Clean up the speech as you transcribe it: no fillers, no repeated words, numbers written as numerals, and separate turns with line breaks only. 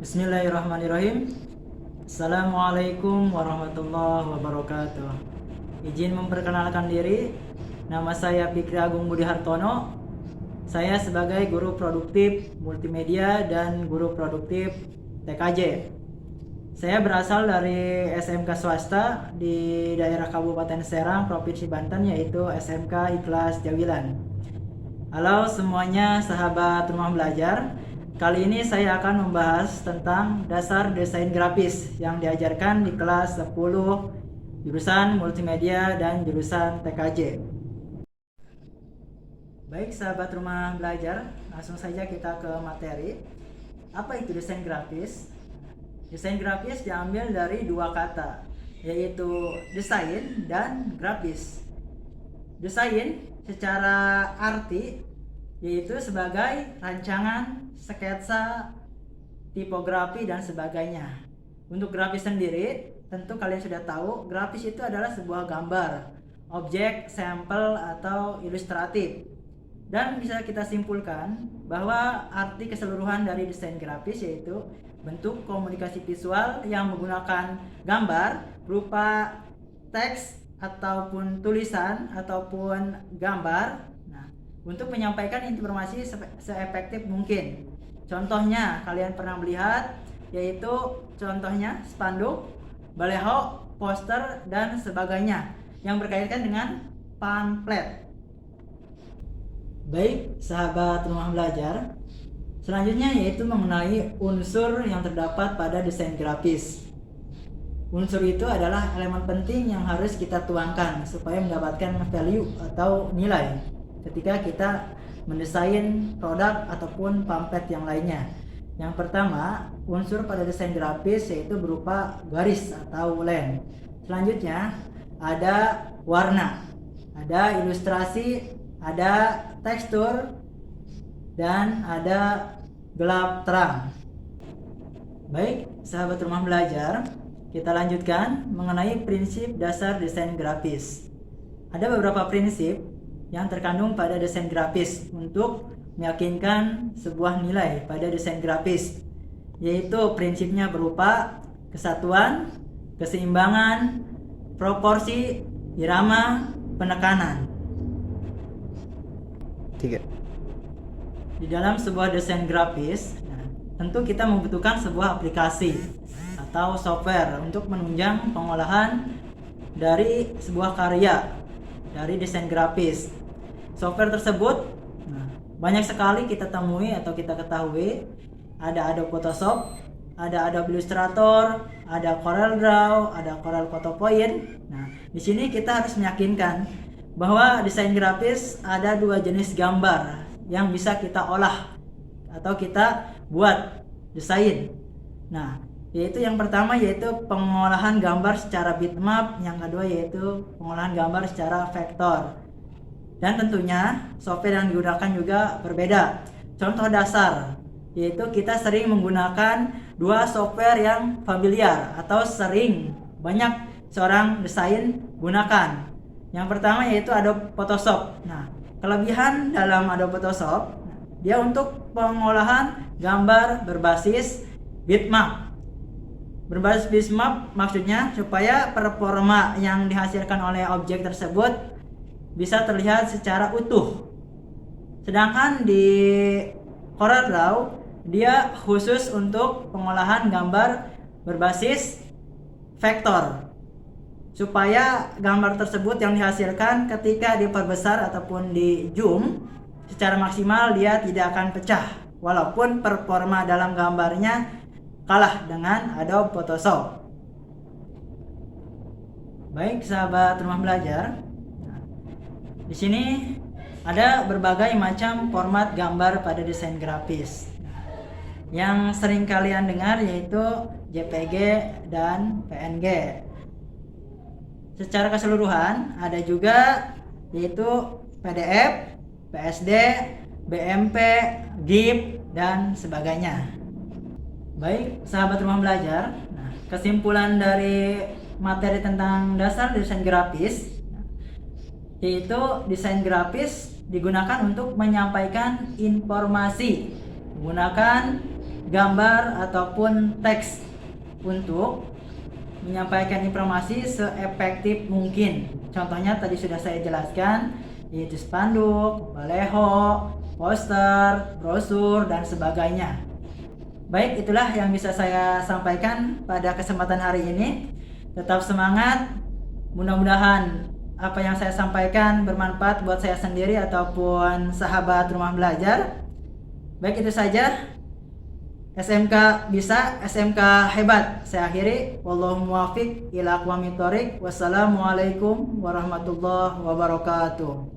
Bismillahirrahmanirrahim. Assalamualaikum warahmatullahi wabarakatuh. Izin memperkenalkan diri. Nama saya Fikri Agung Budi Hartono. Saya sebagai guru produktif multimedia dan guru produktif TKJ. Saya berasal dari SMK swasta di daerah Kabupaten Serang, Provinsi Banten, yaitu SMK Ikhlas Jawilan. Halo semuanya, sahabat rumah belajar. Kali ini saya akan membahas tentang dasar desain grafis yang diajarkan di kelas 10 jurusan multimedia dan jurusan TKJ. Baik sahabat rumah belajar, langsung saja kita ke materi. Apa itu desain grafis? Desain grafis diambil dari dua kata, yaitu desain dan grafis. Desain secara arti yaitu sebagai rancangan, sketsa, tipografi, dan sebagainya. Untuk grafis sendiri, tentu kalian sudah tahu, grafis itu adalah sebuah gambar, objek, sampel, atau ilustratif. Dan bisa kita simpulkan bahwa arti keseluruhan dari desain grafis yaitu bentuk komunikasi visual yang menggunakan gambar berupa teks ataupun tulisan ataupun gambar untuk menyampaikan informasi seefektif mungkin. Contohnya kalian pernah melihat, yaitu contohnya spanduk, baleho, poster, dan sebagainya yang berkaitan dengan pamflet. Baik sahabat rumah belajar, selanjutnya yaitu mengenai unsur yang terdapat pada desain grafis. Unsur itu adalah elemen penting yang harus kita tuangkan supaya mendapatkan value atau nilai ketika kita mendesain produk ataupun pamflet yang lainnya. Yang pertama, unsur pada desain grafis yaitu berupa garis atau line. Selanjutnya ada warna, ada ilustrasi, ada tekstur, dan ada gelap terang. Baik sahabat rumah belajar, kita lanjutkan mengenai prinsip dasar desain grafis. Ada beberapa prinsip yang terkandung pada desain grafis untuk meyakinkan sebuah nilai pada desain grafis, yaitu prinsipnya berupa kesatuan, keseimbangan, proporsi, irama, penekanan.
3.
Di dalam sebuah desain grafis, tentu kita membutuhkan sebuah aplikasi atau software untuk menunjang pengolahan dari sebuah karya dari desain grafis. Software tersebut banyak sekali kita temui atau kita ketahui. Ada Adobe Photoshop, ada Adobe Illustrator, ada CorelDRAW, ada Corel Photo Point. Di sini kita harus meyakinkan bahwa desain grafis ada dua jenis gambar yang bisa kita olah atau kita buat desain. Yaitu yang pertama yaitu pengolahan gambar secara bitmap, yang kedua yaitu pengolahan gambar secara vektor. Dan tentunya software yang digunakan juga berbeda. Contoh dasar yaitu kita sering menggunakan dua software yang familiar atau sering banyak seorang desain gunakan. Yang pertama yaitu Adobe Photoshop. Kelebihan dalam Adobe Photoshop, dia untuk pengolahan gambar berbasis bitmap. Berbasis bitmap maksudnya supaya performa yang dihasilkan oleh objek tersebut bisa terlihat secara utuh. Sedangkan di CorelDRAW dia khusus untuk pengolahan gambar berbasis vektor, supaya gambar tersebut yang dihasilkan ketika diperbesar ataupun di zoom secara maksimal dia tidak akan pecah walaupun performa dalam gambarnya kalah dengan Adobe Photoshop. Baik sahabat rumah belajar, di sini ada berbagai macam format gambar pada desain grafis. Yang sering kalian dengar yaitu JPG dan PNG. Secara keseluruhan ada juga yaitu PDF, PSD, BMP, GIF, dan sebagainya. Baik sahabat rumah belajar, kesimpulan dari materi tentang dasar desain grafis yaitu desain grafis digunakan untuk menyampaikan informasi menggunakan gambar ataupun teks untuk menyampaikan informasi seefektif mungkin. Contohnya tadi sudah saya jelaskan, yaitu spanduk, baleho, poster, brosur, dan sebagainya. Baik, itulah yang bisa saya sampaikan pada kesempatan hari ini. Tetap semangat. Mudah-mudahan apa yang saya sampaikan bermanfaat buat saya sendiri ataupun sahabat rumah belajar. Baik, itu saja. SMK bisa, SMK hebat. Saya akhiri. Wallahu muwaffiq ila aqwamit thoriq. Wassalamualaikum warahmatullahi wabarakatuh.